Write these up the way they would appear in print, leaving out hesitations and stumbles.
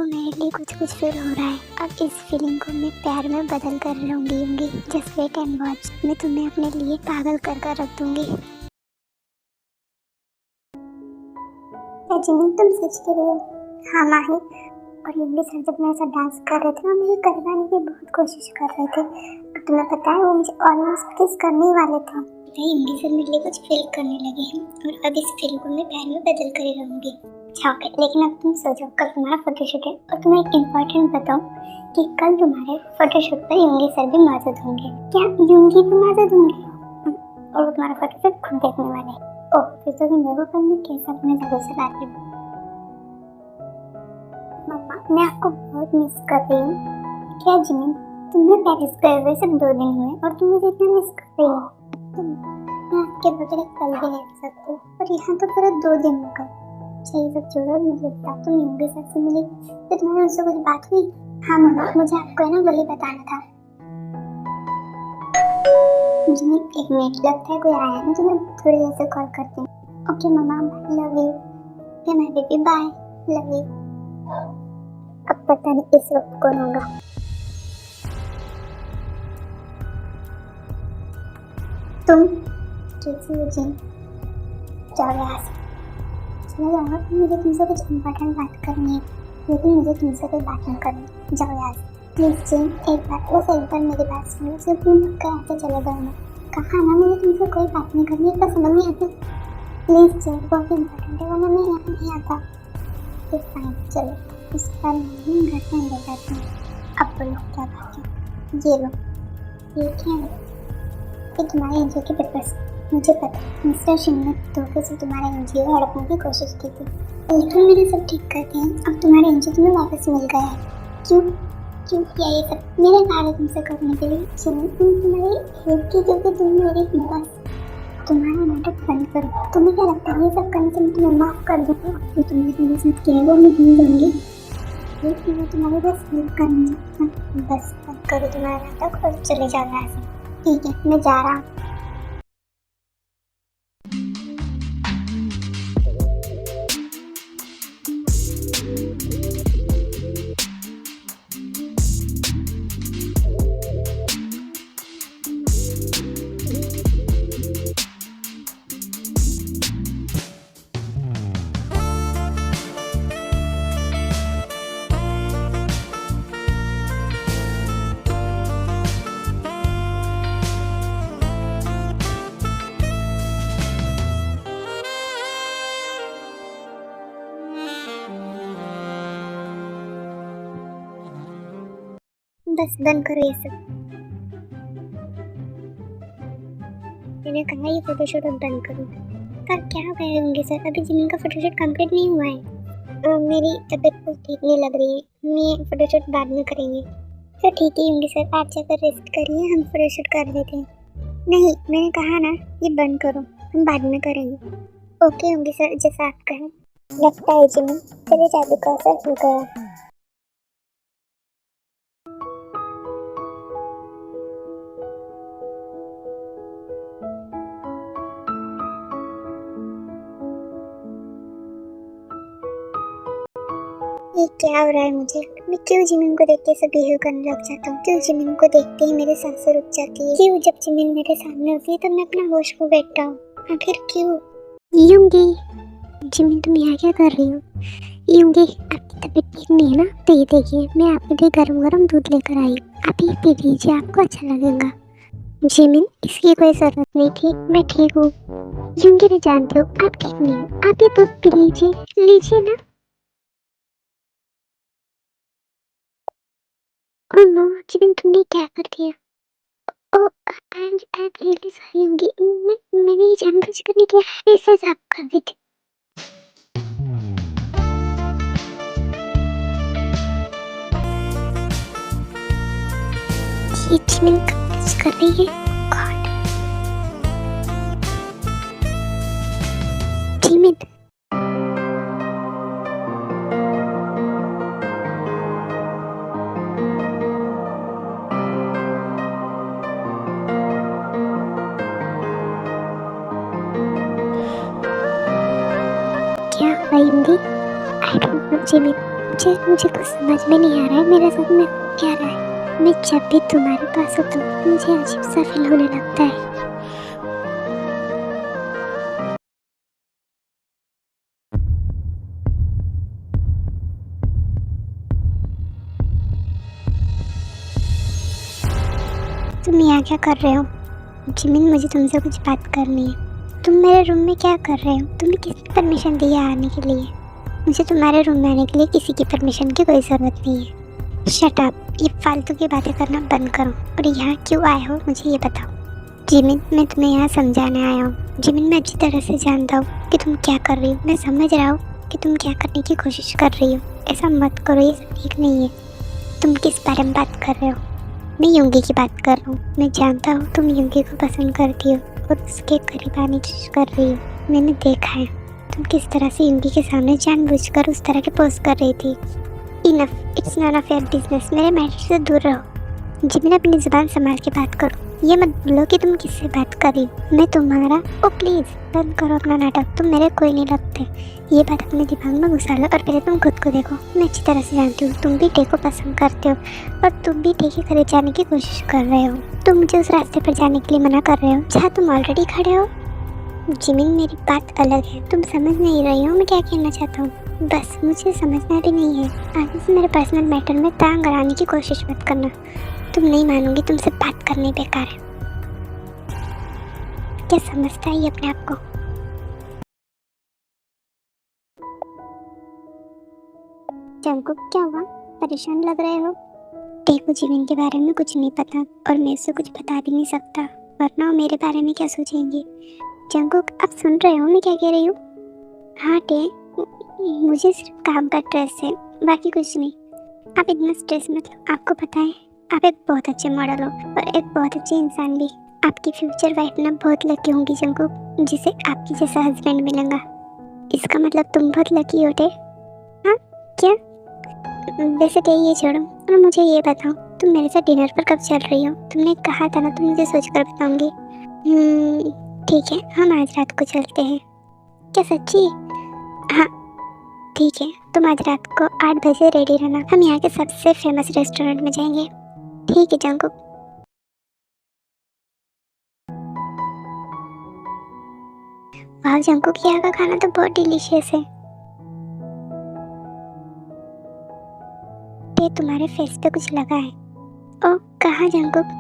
मेरे लिए कुछ कुछ फील हो रहा है। अब इस फीलिंग को मैं प्यार में बदल कर रहूंगी। जस्ट वेट एंड वॉच, मैं तुम्हें अपने लिए पागल कर रख दूंगी। क्या जिमिन तुम सच कह रहे हो? हाँ माही, और योगी सर जब मेरे साथ डांस कर रहे थे, वो मुझे करवाने की बहुत कोशिश कर रहे थे। और तुम्हें पता है, वो मुझे ऑलमोस्ट किस करने ही वाले थे। योगी सर मेरे लिए कुछ फील करने लगे हैं और अब इस फील को मैं प्यार में बदल कर ही रहूंगी। ओके, लेकिन अब तुम सो जाओ, कल तुम्हारा फोटोशूट है। और तुम्हें एक इम्पोर्टेंट बताऊं कि कल तुम्हारे फोटोशूट पर योगी सर भी मौजूद होंगे। क्या योगी भी मौजूद होंगे? और वो तुम्हारा फोटोशूट खुद देखने वाले हैं। ओह, फिर तो तुम देखो कल मैं कैसा अपने जादू से लाती हूँ। मम्मा, मैं आपको बहुत मिस कर रही हूँ। क्या जिमिन, तुम्हें पेरिस गए हुए सिर्फ 2 दिन हुए और तुम मुझे इतना मिस कर रही हो? मैं आपके बगैर कल भी नहीं रह सकती, पर यहाँ तो पूरा 2 दिन हो गए। चाहिए सब छोड़ो, मुझे बताओ, तुम योगी सर से मिली तो तुम्हारी उनसे कुछ बात हुई? हाँ मम्मा, मुझे आपको है ना वही बताना था। जिमिन, 1 मिनट, लगता है कोई आया है, तो मैं थोड़ी देर से कॉल करती हूँ। Okay mama, bye, love you. Okay my baby, bye, love you. अब पता नहीं इस वक्त कौन होगा। तुम कैसी हो जिन? जाओ यहाँ से, चला जाऊंगा। मुझे तुमसे कुछ इम्पोर्टेंट बात करनी है, लेकिन मुझे तुमसे कोई बात नहीं करनी। जाओ यहाँ से प्लीज जिन, एक बार मेरी बात सुनो। सिर्फ तुम यहाँ से चले जाओ ना। कहा ना मुझे तुमसे कोई बात नहीं करनी, तो समझ नहीं आती। प्लीज जिन, बहुत इम्पोर्टेंट है, वरना मैं यहाँ नहीं आता। फिर फाइन, चलो इस बार मैं घर से अंदर जाती हूँ। अब बोलो क्या बात है? ये लो, ये क्या है? ये तुम्हारे एनजीओ के पेपर्स। मुझे पता है मिस्टर शिव ने धोखे से तुम्हारा एनजीओ हड़पने की कोशिश की थी, लेकिन मैंने सब ठीक कर दिया। अब तुम्हारा एनजीओ तुम्हें वापस मिल गया है। क्यों क्यों किया ये सब? मैंने कहा है तुमसे करने के लिए। सुनो, तुम तुम्हारी हेल्प की, क्योंकि तुम मेरी बस। तुम्हारा नाटक बंद करो। तुम्हें क्या लगता है ये सब करने से मैं तुम्हें माफ कर दूँगा? जो तुमने मेरे साथ किया है वो मैं भूल जाऊंगी। लेकिन मैं तुम्हारी बस हेल्प करनी है। बस बंद करो तुम्हारा नाटक और चले जाओ यहाँ से। ठीक है, मैं जा रहा हूँ। बस बंद करो ये सब। मैंने कहा ये फोटोशूट अब बंद करो। पर क्या करेंगे सर, अभी जिमिन का फोटोशूट कंप्लीट नहीं हुआ है। मेरी तबीयत कुछ ठीक नहीं लग रही है, मैं फोटोशूट बाद में करेंगे। तो ठीक है योगी सर, आप जाकर रेस्ट करिए, हम फोटोशूट कर लेते हैं। नहीं, मैंने कहा ना ये बंद करो, हम बाद में करेंगे। ओके योगी सर, जैसा आप कहें। लगता है जिमिन तेरे जादू का असर हो गया। ये क्या हो रहा है मुझे? मैं क्यों जिमिन को देख के ऐसे बिहेव करने लग जाता हूँ? क्यों जिमिन को देखते ही मेरे सांसें रुक जाती है? क्यों जब जिमिन मेरे सामने होती है तब मैं अपना होश खो बैठता हूँ? आखिर क्यों? यूंगी, जिमिन तुम यहाँ क्या कर रही हो? यूंगी, आपकी तबीयत ठीक नहीं है ना? तो ये देखिए, मैं आपके लिए गरम गरम दूध लेकर आई। आप ये पी लीजिए, आपको अच्छा लगेगा। जिमिन, इसकी कोई जरूरत नहीं थी, मैं ठीक हूँ। यूंगी, मैं जानती हूँ आप ठीक नहीं हो, आप ये दूध पी लीजिए, लीजिए ना। ओह नो, जिमिन तुमने क्या कर दिया? ओह, आई एम रियली सॉरी होंगी। मैंने ये जानबूझकर नहीं किया, ऐसा सब कर दी थी। ये जिमिन कब कुछ कर रही है? God, Jimin. क्या हुआ Hindi? I don't know Jimin, मुझे कुछ समझ में नहीं आ रहा है मेरे साथ में हो क्या रहा है। मैं जब भी तुम्हारे पास होता हूँ मुझे अजीब सा फील होने लगता है। तुम यहाँ क्या कर रहे हो? जिमिन, मुझे तुमसे कुछ बात करनी है। तुम मेरे रूम में क्या कर रहे हो? तुम्हें किसने परमिशन दी है आने के लिए? मुझे तुम्हारे रूम में आने के लिए किसी की परमिशन की कोई ज़रूरत नहीं है। शट अप, ये फालतू की बातें करना बंद करो और यहाँ क्यों आए हो मुझे ये बताओ। जिमिन, मैं तुम्हें यहाँ समझाने आया हूँ। जिमिन, मैं अच्छी तरह से जानता हूँ कि तुम क्या कर रही हो। मैं समझ रहा हूँ कि तुम क्या करने की कोशिश कर रही हो। ऐसा मत करो, ये सब ठीक नहीं है। तुम किस बारे में बात कर रहे हो? मैं युंगी की बात कर रहा हूँ। मैं जानता हूँ तुम युंगी को पसंद करती हो और उसके करीब आने की कोशिश कर रही हो। मैंने देखा है तुम किस तरह से युंगी के सामने जानबूझकर उस तरह के पोस्ट कर रही थी। Enough, it's none of your business. मेरे मैटर से दूर रहो। जिमिन, अपनी जुबान संभाल के बात करो। ये मत बोलो कि तुम किससे बात कर रही हो। मैं तुम्हारा ओ प्लीज़ बंद करो अपना नाटक। तुम मेरे कोई नहीं लगते। ये बात अपने दिमाग में घुसा लो और पहले तुम खुद को देखो। मैं अच्छी तरह से जानती हूँ तुम भी टे को पसंद करते हो और तुम भी टे के करीब जाने की कोशिश कर रहे हो। तुम मुझे उस रास्ते पर जाने के लिए मना कर रहे हो जहाँ तुम ऑलरेडी खड़े हो। जिमिन, मेरी बात अलग है। तुम समझ नहीं रही हो मैं क्या कहना चाहता हूँ। बस मुझे समझना भी नहीं है। आगे से मेरे पर्सनल मैटर में टांग अड़ाने की कोशिश मत करना। तुम नहीं मानोगी, तुमसे बात करनी बेकार है। क्या समझता है ये अपने आप को? जंकुक, क्या हुआ? परेशान लग रहे हो? टेको जिमिन के बारे में कुछ नहीं पता और मैं उससे कुछ बता भी नहीं सकता, वरना वो मेरे बारे में क्या सोचेंगे। जंकुक, आप सुन रहे हो मैं क्या कह रही हूँ? हाँ टे, मुझे सिर्फ काम का स्ट्रेस है, बाकी कुछ नहीं। आप इतना स्ट्रेस मत लो। आपको पता है आप एक बहुत अच्छे मॉडल हो और एक बहुत अच्छे इंसान भी। आपकी फ्यूचर वाइफ ना बहुत लकी होंगी जंकुक, जिसे आपकी जैसा हस्बैंड मिलेगा। इसका मतलब तुम बहुत लकी हो टे। हाँ क्या? वैसे टे ये छोड़ो और मुझे ये बताओ तुम मेरे साथ डिनर पर कब चल रही हो? तुमने कहा था ना तुम मुझे सोच कर बताऊंगी। ठीक है, हम आज रात को चलते हैं। क्या सच्ची? हाँ ठीक है, तुम आज रात को 8 बजे रेडी रहना। हम यहाँ के सबसे फेमस रेस्टोरेंट में जाएंगे। ठीक है जंकुक। वाह जंकुक, यहाँ का खाना तो बहुत डिलीशियस है। ये तुम्हारे फेस पे कुछ लगा है। ओ कहाँ जंकुक?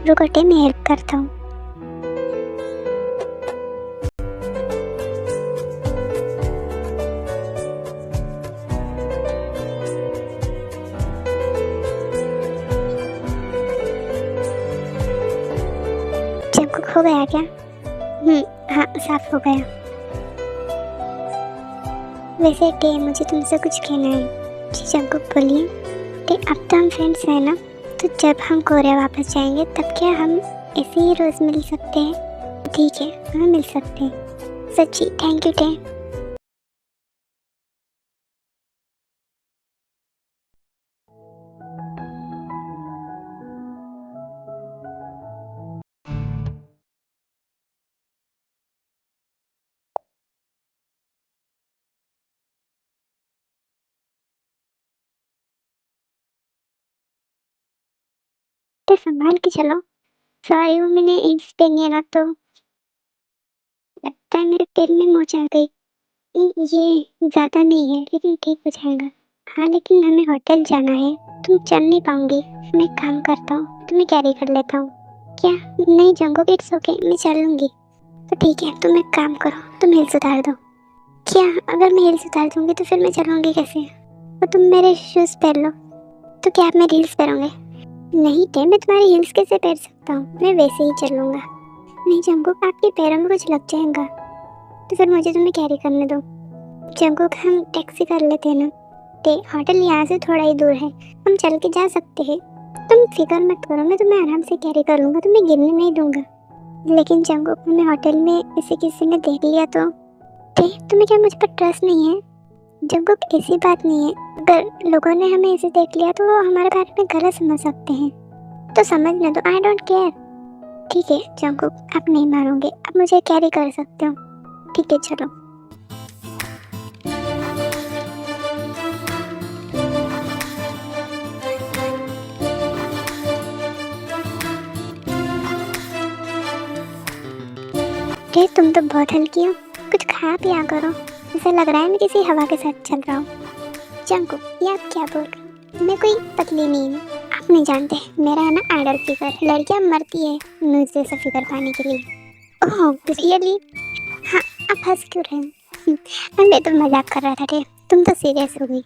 रुको टे, मैं हेल्प करता हूँ। जंकुक, हो गया क्या? हाँ साफ हो गया। वैसे टे, मुझे तुमसे कुछ कहना है। जी जंकुक बोलिए। टे, अब तो हम फ्रेंड्स हैं ना, तो जब हम कोरिया वापस जाएंगे तब क्या हम ऐसे ही रोज़ मिल सकते हैं? ठीक है, हाँ मिल सकते हैं। सच्ची थैंक यू टे। टे संभाल के चलो। सॉरी, वो मैंने इंच पे नहीं है ना, तो लगता है मेरे पैर में मोच आ गई। ये ज़्यादा नहीं है लेकिन ठीक हो जाएगा। हाँ लेकिन हमें होटल जाना है, तुम चल नहीं पाऊंगी। मैं एक काम करता हूँ, तुम्हें कैरी कर लेता हूँ। क्या? नहीं जंगो, इट्स ओके, मैं चल लूँगी। तो ठीक है, तुम एक काम करो, तुम हिल्स उतार दो। क्या? अगर मैं हिल्स उतार दूँगी तो फिर मैं चलूँगी कैसे? तो तुम मेरे शूज़ पहन लो। तो क्या आप मेरी हिल्स पहनोगे? नहीं टे, मैं तुम्हारी हिल्स कैसे पहन सकता हूँ? मैं वैसे ही चलूँगा। नहीं जंगो, आपके पैरों में कुछ लग जाएगा, तो फिर मुझे तुम्हें कैरी करने दो। जंगुक, हम टैक्सी कर लेते हैं ना। ते होटल यहाँ से थोड़ा ही दूर है, हम चल के जा सकते हैं। तुम फिक्र मत करो, मैं तुम्हें आराम से कैरी कर लूँगा, तुम्हें गिरने नहीं दूंगा। लेकिन जंगुक, हमें होटल में इसे किसी ने देख लिया तो? ते, तुम्हें क्या मुझ पर ट्रस्ट नहीं है? जंगुक, ऐसी बात नहीं है, अगर लोगों ने हमें ऐसे देख लिया तो वो हमारे बारे में गलत समझ सकते हैं। तो समझने दो, आई डोंट केयर। ठीक है जंगुक, आप नहीं मानोगे, आप मुझे कैरी कर सकते हो। ठीक है चलो। अरे तुम तो बहुत हल्की हो, कुछ खा पिया करो। ऐसा लग रहा है मैं किसी हवा के साथ चल रहा हूँ। जंकु, ये आप क्या बोल रहे हो? मैं कोई पतली नहीं हूँ, आप नहीं जानते। मेरा है ना आइडल फिगर, लड़कियाँ मरती है मुझ जैसा फिगर पाने के लिए। Oh really? हाँ, आप हंस क्यों रहे हो? मैं तो मजाक कर रहा था। ठीक, तुम तो सीरियस हो गई।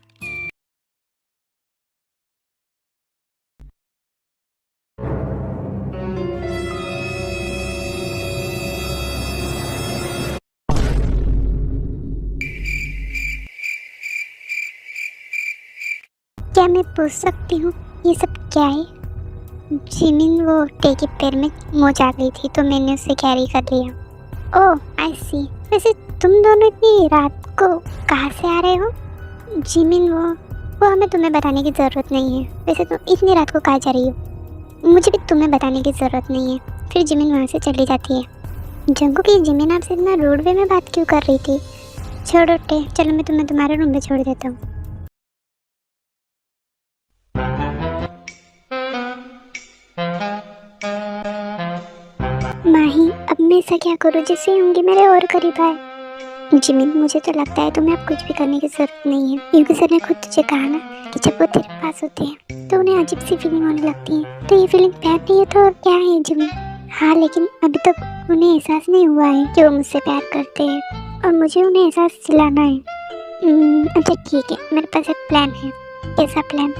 क्या मैं पूछ सकती हूँ ये सब क्या है? जिमिन वो टे के पैर में मोच आ गई थी तो मैंने उसे कैरी कर लिया। ओह आई सी। वैसे तुम दोनों इतनी रात को कहाँ से आ रहे हो? जिमिन वो हमें तुम्हें बताने की ज़रूरत नहीं है। वैसे तुम इतनी रात को कहाँ जा रही हो? मुझे भी तुम्हें बताने की ज़रूरत नहीं है। फिर जिमिन वहाँ से चली जाती है। जंगू की जिमिन आपसे इतना रोडवे में बात क्यों कर रही थी? छोड़ो टे, चलो मैं तुम्हें तुम्हारे रूम में छोड़ देता हूँ। माही, अब मैं ऐसा क्या करूँ जिससे होंगे मेरे और करीब आए? जिमिन, मुझे तो लगता है तुम्हें अब कुछ भी करने की जरूरत नहीं है, क्योंकि सर ने खुद तुझे कहा ना कि जब वो तेरे पास होते हैं तो उन्हें अजीब सी फीलिंग होने लगती है। तो ये फीलिंग प्यार नहीं है तो और क्या है जिमिन? हाँ, लेकिन अभी तक उन्हें एहसास नहीं हुआ है कि वो मुझसे प्यार करते हैं और मुझे उन्हें एहसास दिलाना है। अच्छा ठीक है, मेरे पास एक प्लान है। कैसा प्लान?